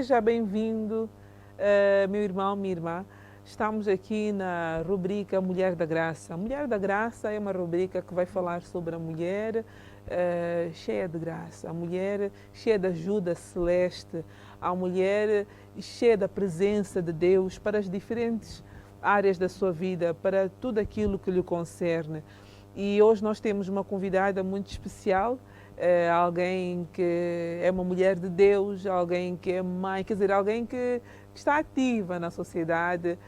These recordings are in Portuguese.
Seja bem-vindo, meu irmão, minha irmã. Estamos aqui na rubrica Mulher da Graça. Mulher da Graça é uma rubrica que vai falar sobre a mulher cheia de graça, a mulher cheia de ajuda celeste, a mulher cheia da presença de Deus para as diferentes áreas da sua vida, para tudo aquilo que lhe concerne. E hoje nós temos uma convidada muito especial, alguém que é uma mulher de Deus, alguém que é mãe, quer dizer, alguém que está ativa na sociedade,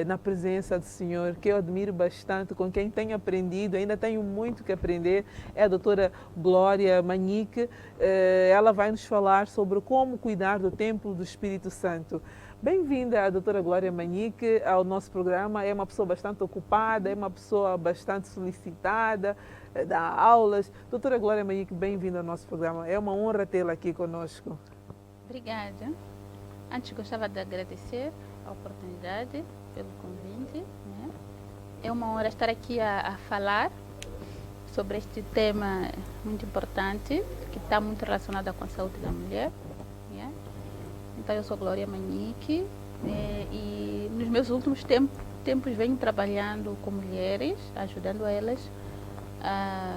na presença do Senhor, que eu admiro bastante, com quem tenho aprendido, ainda tenho muito que aprender, é a doutora Glória Manique. Ela vai nos falar sobre como cuidar do templo do Espírito Santo. Bem-vinda a doutora Glória Manique ao nosso programa. É uma pessoa bastante ocupada, é uma pessoa bastante solicitada, dá aulas. Doutora Glória Manique, bem-vinda ao nosso programa. É uma honra tê-la aqui conosco. Obrigada. Antes gostava de agradecer a oportunidade pelo convite, né? É uma honra estar aqui a falar sobre este tema muito importante, que está muito relacionado com a saúde da mulher. Né? Então, eu sou Glória Manique e nos meus últimos tempos venho trabalhando com mulheres, ajudando elas a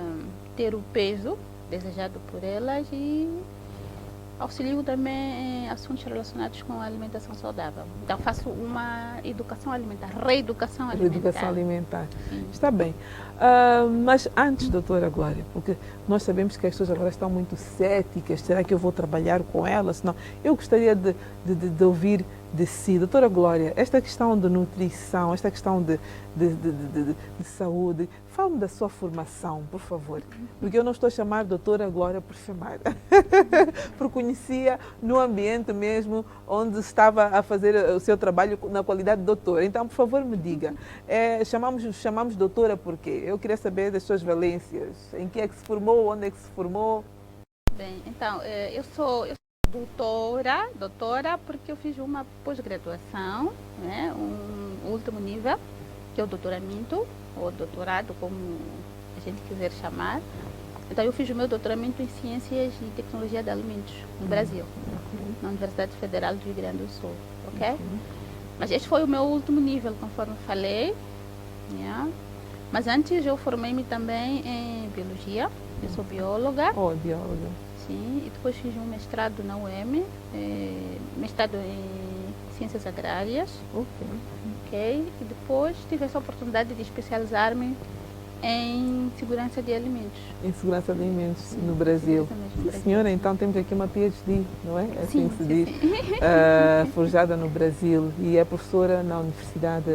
ter o peso desejado por elas e auxilio também em assuntos relacionados com a alimentação saudável. Então, faço uma educação alimentar, reeducação alimentar. Reeducação alimentar. Está bem. Mas antes, doutora Glória, porque nós sabemos que as pessoas agora estão muito céticas, será que eu vou trabalhar com elas? Não. Eu gostaria de ouvir de si. Doutora Glória, esta questão de nutrição, esta questão de saúde, fale-me da sua formação, por favor. Porque eu não estou a chamar doutora Glória por chamar. Porque conhecia no ambiente mesmo onde estava a fazer o seu trabalho na qualidade de doutora. Então, por favor, me diga, chamamos doutora por quê? Eu queria saber das suas valências. Em que é que se formou, onde é que se formou? Bem, então, eu sou doutora, porque eu fiz uma pós-graduação, né, um último nível, que é o doutoramento, ou doutorado, como a gente quiser chamar. Então, eu fiz o meu doutoramento em Ciências e Tecnologia de Alimentos, no Brasil, na Universidade Federal do Rio Grande do Sul, ok? Mas este foi o meu último nível, conforme falei, né? Mas antes eu formei-me também em Biologia, eu sou bióloga. Oh, bióloga. Sim, e depois fiz um mestrado na UEM, mestrado em Ciências Agrárias. Ok. E depois tive essa oportunidade de especializar-me em Segurança de Alimentos. Em Segurança de Alimentos, sim, no Brasil. Sim, senhora, então temos aqui uma PhD, não é? Assim que se diz. Forjada no Brasil e é professora na Universidade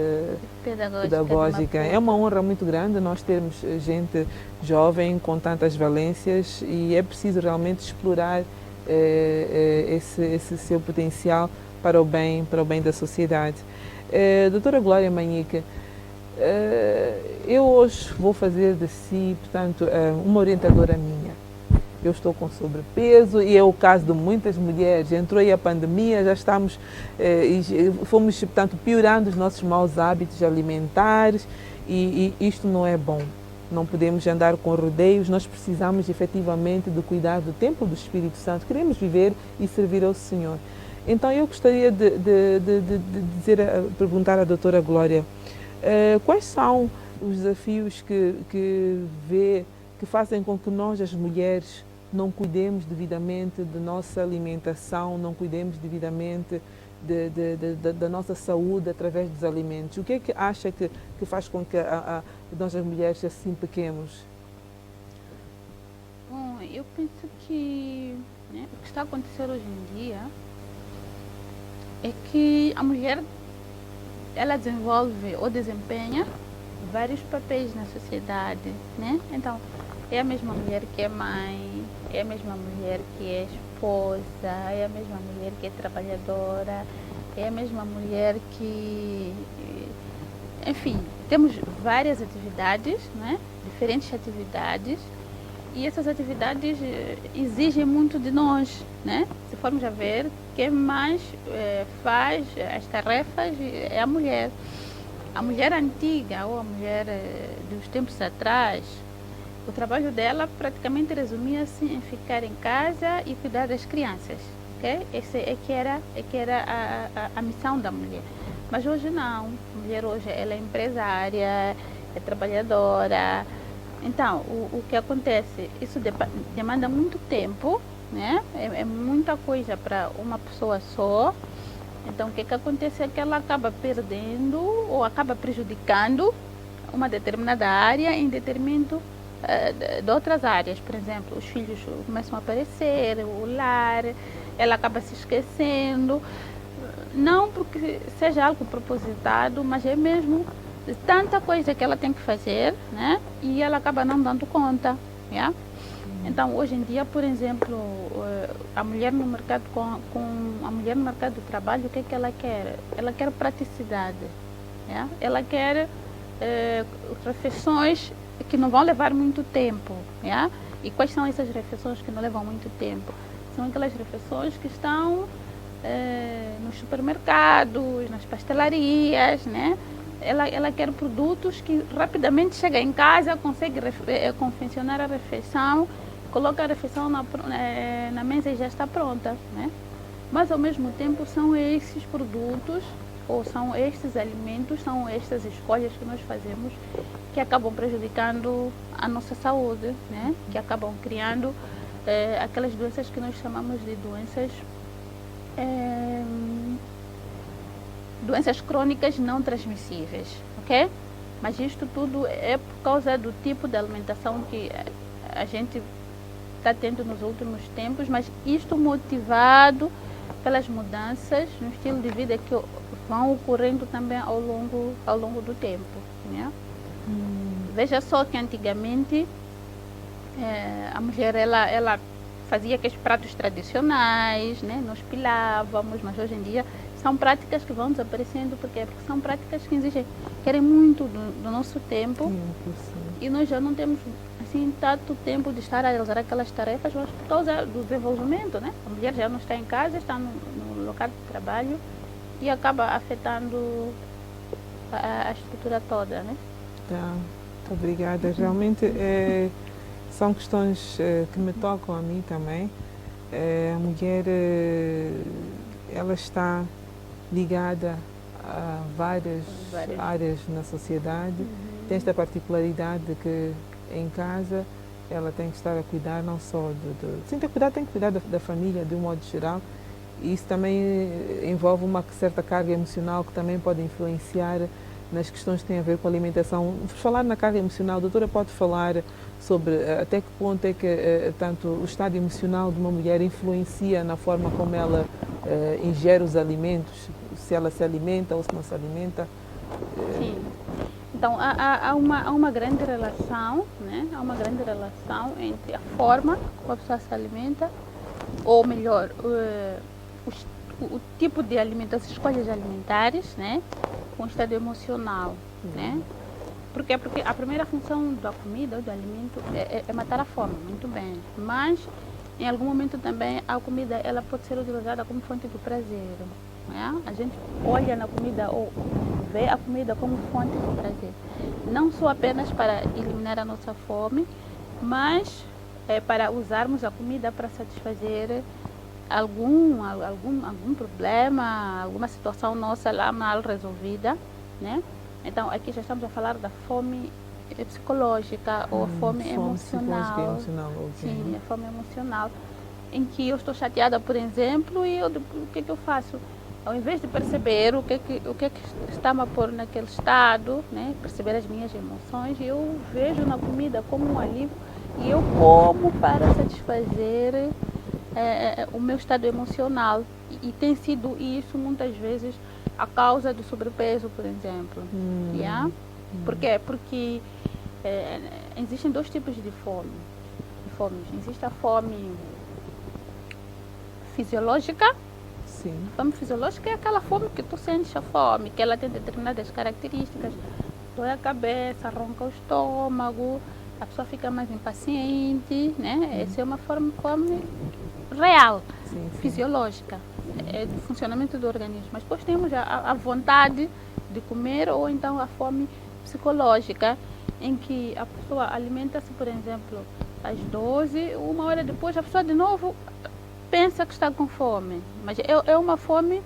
Pedagógica. É uma honra muito grande nós termos gente jovem com tantas valências e é preciso realmente explorar esse seu potencial para o bem da sociedade. Doutora Glória Manique, eu hoje vou fazer de si, portanto, uma orientadora minha. Eu estou com sobrepeso e é o caso de muitas mulheres. Entrou aí a pandemia, já estamos, fomos, portanto, piorando os nossos maus hábitos alimentares e isto não é bom. Não podemos andar com rodeios, nós precisamos efetivamente de cuidar do templo do Espírito Santo. Queremos viver e servir ao Senhor. Então eu gostaria de perguntar à doutora Glória, quais são os desafios que fazem com que nós, as mulheres, não cuidemos devidamente da nossa alimentação, não cuidemos devidamente da nossa saúde através dos alimentos? O que é que acha que faz com que nós, as mulheres, assim pequemos? Bom, eu penso que o que está acontecendo hoje em dia é que a mulher ela desenvolve ou desempenha vários papéis na sociedade, né? Então, é a mesma mulher que é mãe, é a mesma mulher que é esposa, é a mesma mulher que é trabalhadora, é a mesma mulher que... Enfim, temos várias atividades, né? Diferentes atividades, e essas atividades exigem muito de nós, né? Se formos a ver, quem mais faz as tarefas é a mulher. A mulher antiga ou a mulher dos tempos atrás, o trabalho dela praticamente resumia-se em ficar em casa e cuidar das crianças. ok? Esse é que era a missão da mulher. Mas hoje não. A mulher hoje ela é empresária, é trabalhadora. Então, o que acontece? Isso demanda muito tempo, né? É muita coisa para uma pessoa só. Então, o que acontece é que ela acaba perdendo ou acaba prejudicando uma determinada área em detrimento de outras áreas. Por exemplo, os filhos começam a aparecer, o lar, ela acaba se esquecendo. Não porque seja algo propositado, mas é mesmo tanta coisa que ela tem que fazer, né? E ela acaba não dando conta, yeah? Então, hoje em dia, por exemplo, a mulher no mercado a mulher no mercado do trabalho, o que é que ela quer? Ela quer praticidade, yeah? Ela quer refeições que não vão levar muito tempo, yeah? E quais são essas refeições que não levam muito tempo? São aquelas refeições que estão nos supermercados, nas pastelarias, né? Ela quer produtos que rapidamente chega em casa, consegue confeccionar a refeição, coloca a refeição na mesa e já está pronta, né? Mas ao mesmo tempo são esses produtos ou são estes alimentos, são estas escolhas que nós fazemos que acabam prejudicando a nossa saúde, né? Que acabam criando aquelas doenças que nós chamamos de doenças crônicas não transmissíveis, ok? Mas isto tudo é por causa do tipo de alimentação que a gente está tendo nos últimos tempos, mas isto motivado pelas mudanças no estilo de vida que vão ocorrendo também ao longo do tempo, né? Veja só que antigamente a mulher ela fazia aqueles pratos tradicionais, né? Nós pilávamos, mas hoje em dia são práticas que vão desaparecendo porque são práticas que querem muito do nosso tempo e nós já não temos assim tanto tempo de estar a realizar aquelas tarefas, mas por causa do desenvolvimento, né? A mulher já não está em casa, está no local de trabalho e acaba afetando a estrutura toda, né? Tá, muito obrigada. Realmente são questões que me tocam a mim também. A mulher ela está ligada a várias áreas na sociedade. Tem esta particularidade de que em casa ela tem que estar a cuidar não só tem que cuidar da família de um modo geral. E isso também envolve uma certa carga emocional que também pode influenciar nas questões que têm a ver com a alimentação. Por falar na carga emocional, a doutora pode falar sobre até que ponto é que tanto o estado emocional de uma mulher influencia na forma como ela ingere os alimentos, se ela se alimenta ou se não se alimenta? Sim. Então, há uma grande relação, né? Há uma grande relação entre a forma como a pessoa se alimenta, ou melhor, o tipo de alimentação, as escolhas alimentares, né? Com o estado emocional, né? Por quê? Porque a primeira função da comida ou do alimento é matar a fome, muito bem. Mas, em algum momento também, a comida ela pode ser utilizada como fonte de prazer. Né? A gente olha na comida ou vê a comida como fonte de prazer. Não só apenas para eliminar a nossa fome, mas para usarmos a comida para satisfazer algum problema, alguma situação nossa lá mal resolvida, né? Então, aqui já estamos a falar da fome psicológica ou a fome emocional. Okay. Sim, a fome emocional. Em que eu estou chateada, por exemplo, e o que eu faço? Ao invés de perceber o que está-me a pôr naquele estado, né? Perceber as minhas emoções, eu vejo na comida como um alívio e eu como para satisfazer o meu estado emocional. E tem sido isso muitas vezes a causa do sobrepeso, por exemplo. Yeah? Por quê? Porque existem dois tipos de fome. Existe a fome fisiológica. Sim. A fome fisiológica é aquela fome que tu sentes a fome, que ela tem determinadas características. Dói a cabeça, ronca o estômago, a pessoa fica mais impaciente, né? Essa é uma fome real, fisiológica, do funcionamento do organismo. Mas depois temos a vontade de comer ou então a fome psicológica, em que a pessoa alimenta-se, por exemplo, às 12, uma hora depois a pessoa de novo pensa que está com fome, mas é uma fome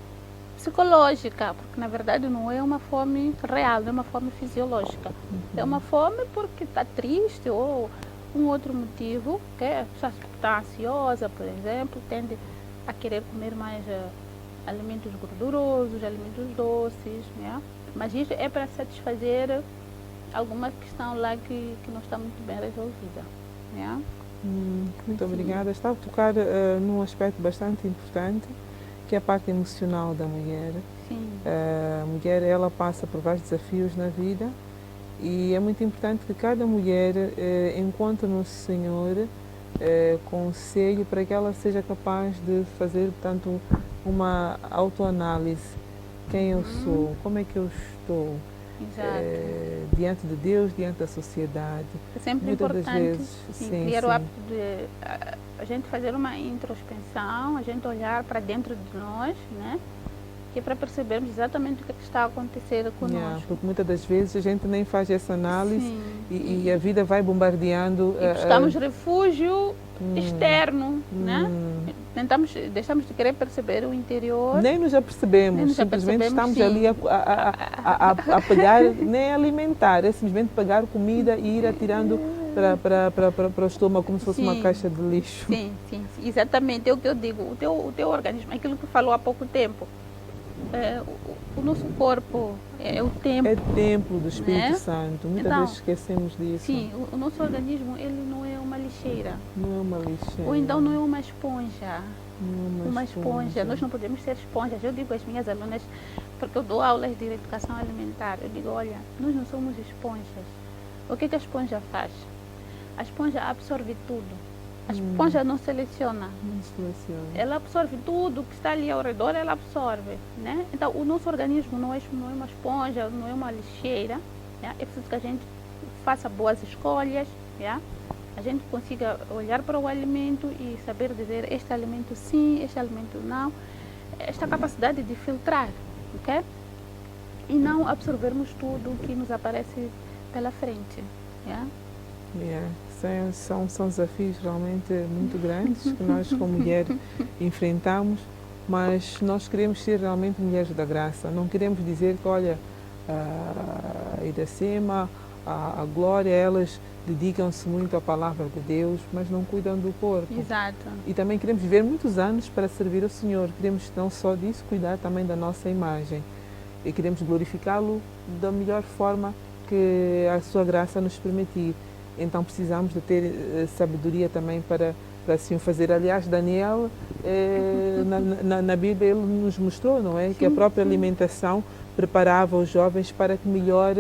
psicológica, porque na verdade não é uma fome real, não é uma fome fisiológica. É uma fome porque está triste ou um outro motivo, que está ansiosa, por exemplo, tende a querer comer mais alimentos gordurosos, alimentos doces, né? Mas isso é para satisfazer alguma questão lá que não está muito bem resolvida, né? Muito obrigada. Estava a tocar num aspecto bastante importante, que é a parte emocional da mulher. Sim. A mulher, ela passa por vários desafios na vida e é muito importante que cada mulher encontre no Senhor conselho para que ela seja capaz de fazer, portanto, uma autoanálise. Quem eu sou, como é que eu estou diante de Deus, diante da sociedade. É sempre Muitas das importante vezes, criar o hábito de a gente fazer uma introspecção, a gente olhar para dentro de nós, né? Que é para percebermos exatamente o que está a acontecer conosco. Porque muitas das vezes a gente nem faz essa análise e a vida vai bombardeando. E buscamos refúgio externo, né? Deixamos de querer perceber o interior. Nem nos apercebemos, simplesmente estamos ali a pegar, nem alimentar, é simplesmente pegar comida e ir atirando para o estômago como se fosse uma caixa de lixo. Sim, exatamente, é o que eu digo. O teu organismo, aquilo que falou há pouco tempo. O nosso corpo é o templo. É templo do Espírito Santo. Muitas vezes esquecemos disso. Sim, o nosso organismo ele não é uma lixeira. Não é uma lixeira. Ou então não é uma esponja. Não é uma esponja. Nós não podemos ser esponjas. Eu digo às minhas alunas, porque eu dou aulas de educação alimentar, eu digo, olha, nós não somos esponjas. O que a esponja faz? A esponja absorve tudo. A esponja não seleciona. Não seleciona. Ela absorve tudo que está ali ao redor, ela absorve, né? Então, o nosso organismo não é uma esponja, não é uma lixeira. Né? É preciso que a gente faça boas escolhas, né? A gente consiga olhar para o alimento e saber dizer este alimento sim, este alimento não. Esta capacidade de filtrar, ok? E não absorvermos tudo que nos aparece pela frente, né? São desafios realmente muito grandes que nós, como mulher, enfrentamos, mas nós queremos ser realmente mulheres da graça. Não queremos dizer que, olha, a Iracema, a Glória, elas dedicam-se muito à palavra de Deus, mas não cuidam do corpo. Exato. E também queremos viver muitos anos para servir o Senhor. Queremos não só disso, cuidar também da nossa imagem. E queremos glorificá-lo da melhor forma que a sua graça nos permitir. Então precisamos de ter sabedoria também para assim o fazer. Aliás, Daniel, na Bíblia, ele nos mostrou, não é? Que a própria alimentação preparava os jovens para que melhor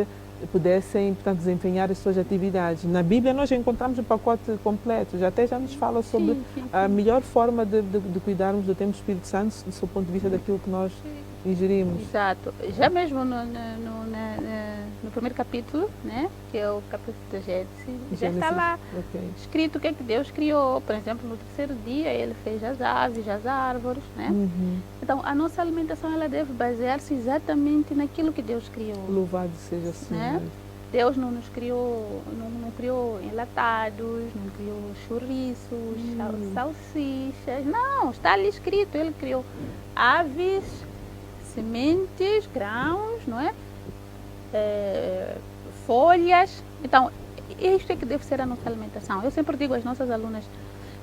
pudessem, portanto, desempenhar as suas atividades. Na Bíblia nós já encontramos o pacote completo, já nos fala sobre a melhor forma de cuidarmos do templo do Espírito Santo do seu ponto de vista daquilo que nós ingerimos. Exato. Já mesmo no primeiro capítulo, né, que é o capítulo de Gênesis, já está lá escrito o que é que Deus criou. Por exemplo, no terceiro dia ele fez as aves, as árvores, né? Então, a nossa alimentação ela deve basear-se exatamente naquilo que Deus criou. Louvado seja o Senhor. Né? Deus não nos criou, não criou enlatados, não criou chouriços, salsichas. Não, está ali escrito. Ele criou aves, sementes, grãos, não é? Folhas. Então, isto é que deve ser a nossa alimentação. Eu sempre digo às nossas alunas,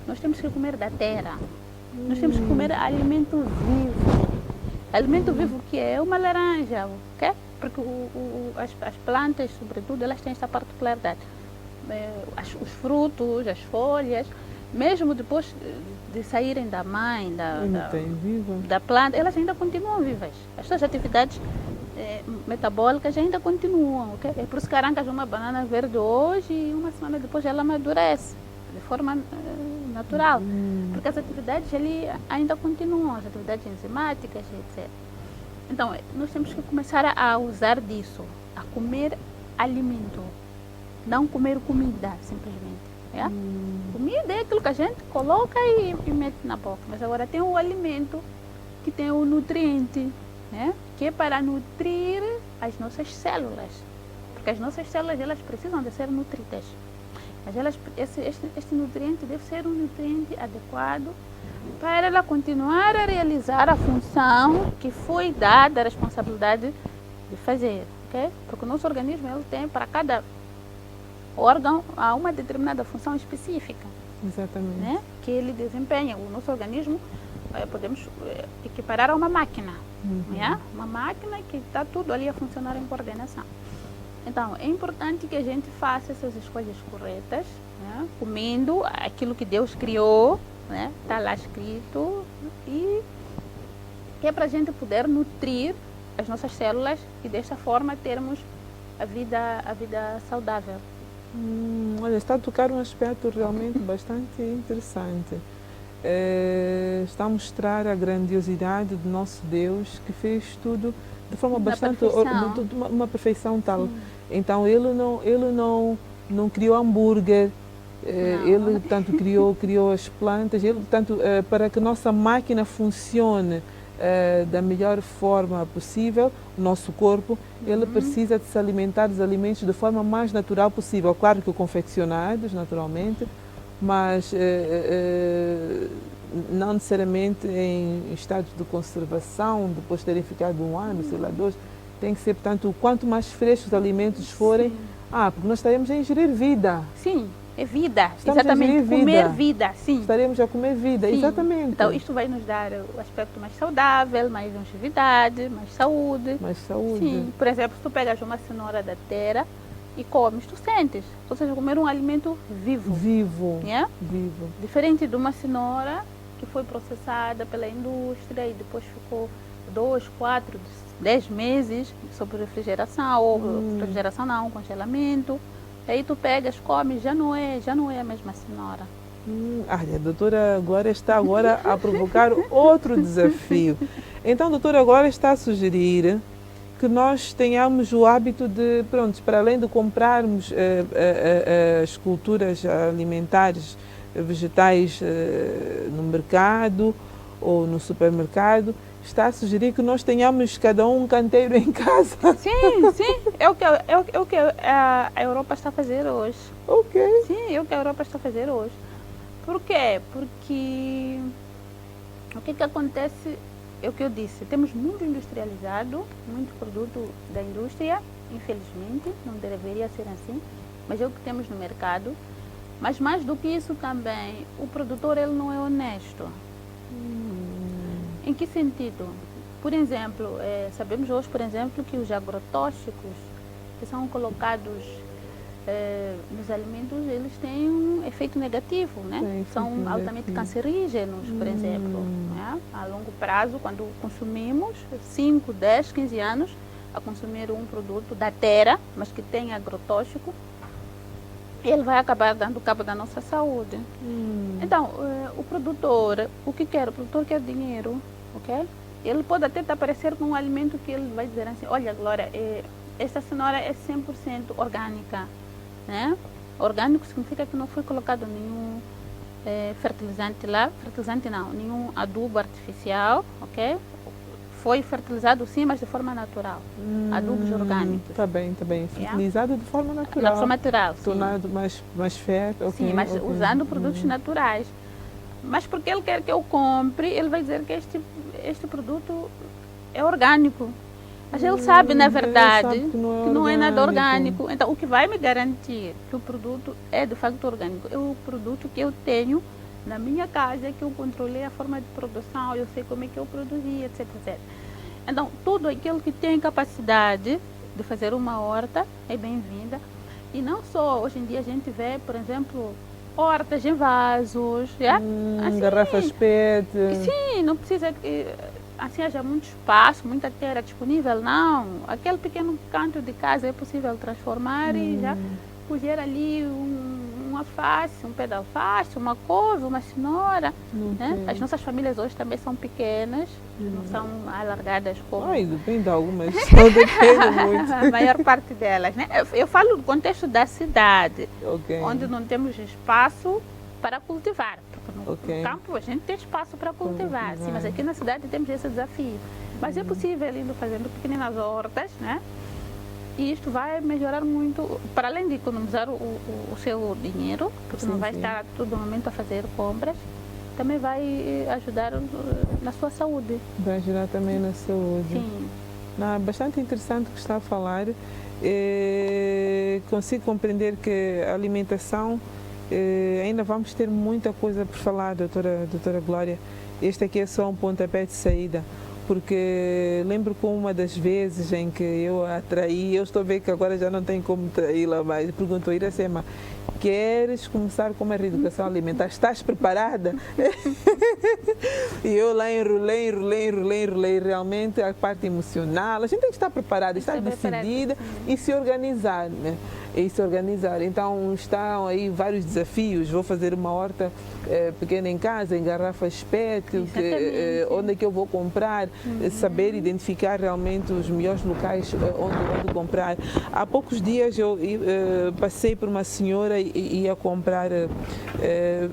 nós temos que comer da terra. Nós temos que comer alimento vivo. Alimento vivo que é uma laranja, ok? Porque as plantas, sobretudo, elas têm essa particularidade. Os frutos, as folhas, mesmo depois de saírem da mãe, da planta, elas ainda continuam vivas. As suas atividades metabólicas ainda continuam, ok? É por isso que arrancas uma banana verde hoje e uma semana depois ela amadurece de forma natural. Porque as atividades ali ainda continuam, as atividades enzimáticas, etc. Então, nós temos que começar a usar disso, a comer alimento, não comer comida, simplesmente. É? Comida é aquilo que a gente coloca e mete na boca, mas agora tem o alimento que tem o nutriente, né? Que é para nutrir as nossas células, porque as nossas células elas precisam de ser nutridas, mas este nutriente deve ser um nutriente adequado para ela continuar a realizar a função que foi dada a responsabilidade de fazer, ok? Porque o nosso organismo ele tem para cada órgão há uma determinada função específica, Exatamente. né? Que ele desempenha. O nosso organismo podemos equiparar a uma máquina, né? Uma máquina que está tudo ali a funcionar em coordenação. Então, é importante que a gente faça essas escolhas corretas, né? Comendo aquilo que Deus criou, né? Está lá escrito, e que é para a gente poder nutrir as nossas células e desta forma termos a vida saudável. Olha, está a tocar um aspecto realmente bastante interessante. Está a mostrar a grandiosidade do nosso Deus, que fez tudo de forma bastante uma perfeição tal. Sim. Então ele não criou hambúrguer, ele tanto criou as plantas, ele tanto para que nossa máquina funcione da melhor forma possível, o nosso corpo, ele precisa de se alimentar dos alimentos de forma mais natural possível. Claro que confeccionados, naturalmente, mas não necessariamente em estados de conservação, depois de terem ficado um ano, sei lá, 2. Tem que ser, portanto, quanto mais frescos os alimentos forem, porque nós estaremos a ingerir vida. Sim. É vida, exatamente, comer vida, sim. Estaremos a comer vida, sim. Exatamente. Então, isto vai nos dar o aspecto mais saudável, mais longevidade, mais saúde. Mais saúde. Sim, por exemplo, se tu pegas uma cenoura da terra e comes, tu sentes. Ou seja, comer um alimento vivo. Vivo. Yeah? Vivo. Diferente de uma cenoura que foi processada pela indústria e depois ficou 2, 4, 10 meses sob refrigeração, ou refrigeração não, congelamento. Aí tu pegas, comes, já não é a mesma cenoura. A doutora Glória está agora a provocar outro desafio. Então, a doutora Glória está a sugerir que nós tenhamos o hábito de, pronto, para além de comprarmos as culturas alimentares, vegetais no mercado ou no supermercado, está a sugerir que nós tenhamos cada um canteiro em casa. Sim, sim. É o que a Europa está a fazer hoje. Ok. Sim, é o que a Europa está a fazer hoje. Por quê? Porque o que acontece é o que eu disse. Temos muito industrializado, muito produto da indústria, infelizmente, não deveria ser assim, mas é o que temos no mercado. Mas mais do que isso também, o produtor ele não é honesto. Em que sentido? Por exemplo, sabemos hoje, por exemplo, que os agrotóxicos que são colocados nos alimentos, eles têm um efeito negativo, né? São altamente cancerígenos, por exemplo. Né? A longo prazo, quando consumimos 5, 10, 15 anos a consumir um produto da terra, mas que tem agrotóxico, ele vai acabar dando cabo da nossa saúde. Então, o produtor, o que quer? O produtor quer dinheiro, ok? Ele pode até aparecer com um alimento que ele vai dizer assim, olha, Glória, esta cenoura é 100% orgânica, né? Orgânico significa que não foi colocado nenhum fertilizante lá, nenhum adubo artificial, ok? Foi fertilizado sim, mas de forma natural. Adubos orgânicos. Está bem. Fertilizado de forma natural. De forma natural, sim. Tornado mais fértil. Okay, sim, mas usando produtos naturais. Mas porque ele quer que eu compre, ele vai dizer que este produto é orgânico. Mas ele sabe, na verdade, que não é nada orgânico. Então, o que vai me garantir que o produto é de facto orgânico é o produto que eu tenho na minha casa, que eu controlei a forma de produção, eu sei como é que eu produzi, etc, etc. Então, tudo aquilo que tem capacidade de fazer uma horta é bem-vinda. E não só, hoje em dia a gente vê, por exemplo, hortas em vasos, assim, garrafas PET. Sim, não precisa que assim haja muito espaço, muita terra disponível, não. Aquele pequeno canto de casa é possível transformar e já colher ali uma alface, um pé de alface, uma couve, uma cenoura. Né? As nossas famílias hoje também são pequenas, não são alargadas como... Depende de algumas, não depende muito. A maior parte delas, né? Eu falo do contexto da cidade, onde não temos espaço para cultivar. Porque no campo a gente tem espaço para cultivar, sim, mas aqui na cidade temos esse desafio. Mas é possível indo fazendo pequenas hortas, né? E isto vai melhorar muito, para além de economizar o seu dinheiro, porque não vai estar a todo momento a fazer compras, também vai ajudar na sua saúde. Vai ajudar também na saúde. Sim. Não, é bastante interessante o que está a falar. Consigo compreender que a alimentação, ainda vamos ter muita coisa por falar, doutora Glória. Este aqui é só um pontapé de saída, porque lembro que uma das vezes em que eu a traí, eu estou a ver que agora já não tem como traí-la mais, perguntou: Iracema, queres começar com uma reeducação alimentar? Estás preparada? E eu lá enrolei, realmente a parte emocional. A gente tem que estar preparada, estar decidida e se organizar, né? E se organizar. Então estão aí vários desafios. Vou fazer uma horta pequena em casa, em garrafas PET, onde é que eu vou comprar, saber identificar realmente os melhores locais onde comprar. Há poucos dias eu passei por uma senhora e ia comprar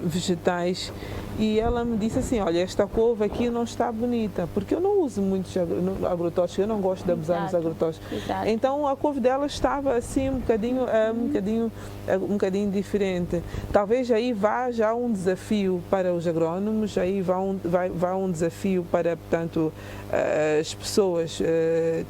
vegetais. E ela me disse assim: olha, esta couve aqui não está bonita, porque eu não uso muitos agrotóxicos, eu não gosto de abusar dos agrotóxicos. Exato. Então a couve dela estava assim um bocadinho diferente. Talvez aí vá já um desafio para os agrônomos, aí vá um desafio para, portanto, as pessoas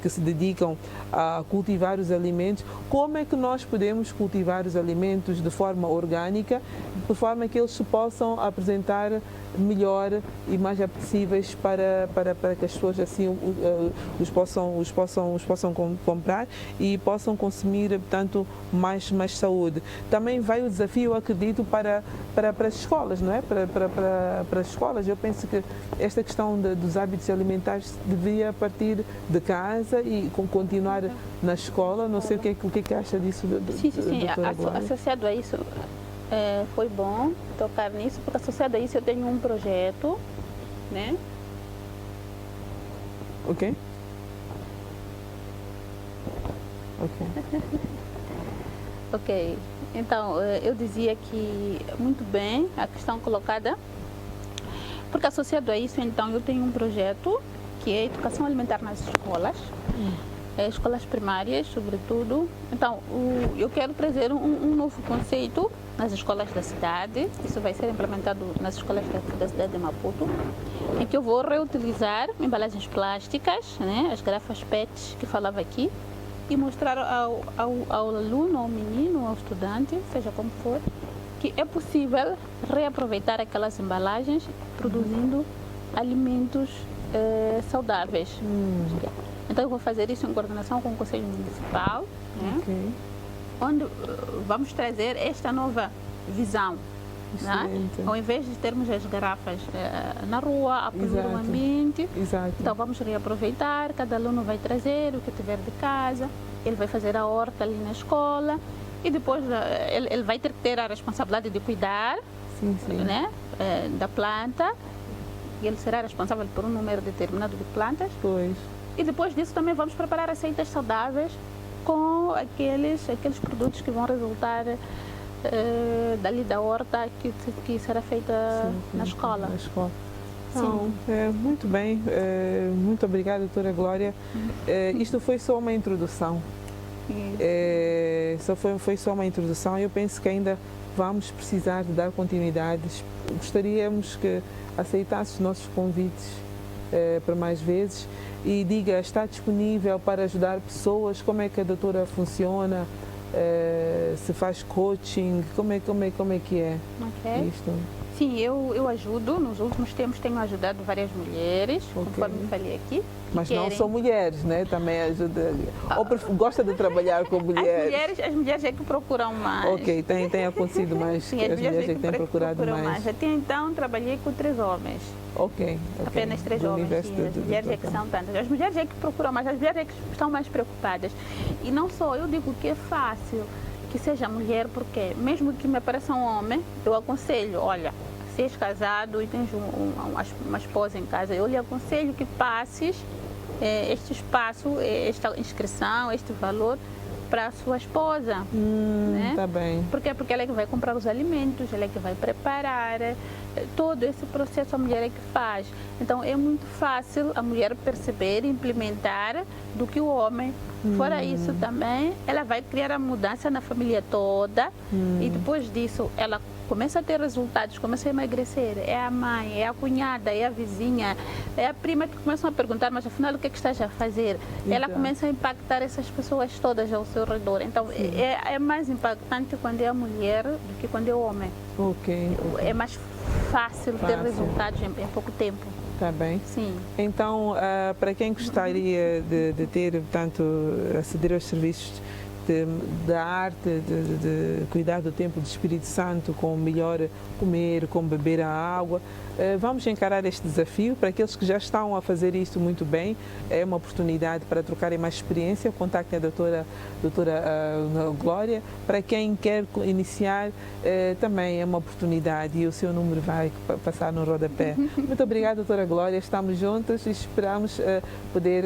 que se dedicam a cultivar os alimentos. Como é que nós podemos cultivar os alimentos de forma orgânica, de forma que eles se possam apresentar melhor e mais apetecíveis para que as pessoas assim os possam comprar e possam consumir, portanto, mais saúde. Também vai o desafio, eu acredito, para as escolas, não é? Para as escolas. Eu penso que esta questão dos hábitos alimentares deveria partir de casa e continuar na escola. Não sei o que é que acha disso, sim. Associado a isso, foi bom tocar nisso, porque associado a isso eu tenho um projeto, né? Ok. Ok. Então, eu dizia que muito bem a questão colocada, porque associado a isso, então, eu tenho um projeto que é educação alimentar nas escolas. Escolas primárias, sobretudo. Então, eu quero trazer um novo conceito nas escolas da cidade. Isso vai ser implementado nas escolas da cidade de Maputo, em que eu vou reutilizar embalagens plásticas, né, as garrafas PET que falava aqui, e mostrar ao aluno, ao menino, ao estudante, seja como for, que é possível reaproveitar aquelas embalagens produzindo alimentos saudáveis. Então eu vou fazer isso em coordenação com o Conselho Municipal, né? Onde vamos trazer esta nova visão. Né? Ao invés de termos as garrafas na rua, a poluir o ambiente, então vamos reaproveitar, cada aluno vai trazer o que tiver de casa, ele vai fazer a horta ali na escola e depois ele vai ter a responsabilidade de cuidar né? Da planta, e ele será responsável por um número determinado de plantas. E depois disso também vamos preparar receitas saudáveis com aqueles produtos que vão resultar dali da horta que será feita na escola. Então, muito bem, muito obrigada, doutora Glória. Isto foi só uma introdução. Foi só uma introdução. Eu penso que ainda vamos precisar de dar continuidades. Gostaríamos que aceitasse os nossos convites para mais vezes e diga, está disponível para ajudar pessoas? Como é que a doutora funciona? Se faz coaching? Como é que é isto? Sim, eu ajudo. Nos últimos tempos tenho ajudado várias mulheres, conforme falei aqui. Mas não são mulheres, né? Também ajuda. Ou gosta de trabalhar com mulheres? As mulheres é que procuram mais. Ok, tem acontecido mais. Sim, as mulheres é que têm procurado mais. Até então trabalhei com 3 homens. Apenas 3 homens. Sim, as mulheres é que são tantas. As mulheres é que procuram mais, as mulheres é que estão mais preocupadas. E não só, eu digo que é fácil que seja mulher, porque mesmo que me apareça um homem, eu aconselho, olha, se és casado e tens uma esposa em casa, eu lhe aconselho que passes este espaço, esta inscrição, este valor para a sua esposa. Né? Tá bem. Por quê? Porque ela é que vai comprar os alimentos, ela é que vai preparar, todo esse processo a mulher é que faz. Então é muito fácil a mulher perceber e implementar do que o homem. Fora isso também, ela vai criar a mudança na família toda e depois disso ela começa a ter resultados, começa a emagrecer, é a mãe, é a cunhada, é a vizinha, é a prima que começam a perguntar, mas afinal o que é que estás a fazer? Ela começa a impactar essas pessoas todas ao seu redor. Então é mais impactante quando é a mulher do que quando é o homem. Ok. É mais fácil ter resultados em pouco tempo. Está bem. Sim. Então, para quem gostaria de ter, portanto, aceder aos serviços da arte, de cuidar do templo do Espírito Santo, com melhor comer, com beber a água, vamos encarar este desafio. Para aqueles que já estão a fazer isso muito bem, é uma oportunidade para trocarem mais experiência. Contactem a doutora Glória. Para quem quer iniciar, também é uma oportunidade e o seu número vai passar no rodapé. Muito obrigada, doutora Glória. Estamos juntos e esperamos poder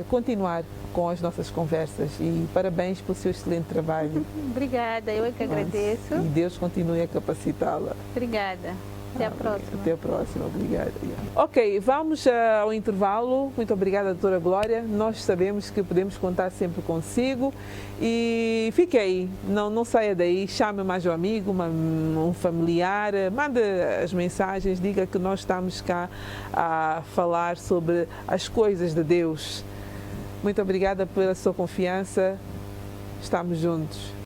continuar com as nossas conversas e parabéns pelo seu excelente trabalho. Obrigada, eu é que agradeço. E Deus continue a capacitá-la. Obrigada. Até a próxima. Até a próxima, obrigada. Ok, vamos ao intervalo. Muito obrigada, doutora Glória. Nós sabemos que podemos contar sempre consigo e fique aí, não saia daí, chame mais um amigo, um familiar, mande as mensagens, diga que nós estamos cá a falar sobre as coisas de Deus. Muito obrigada pela sua confiança. Estamos juntos.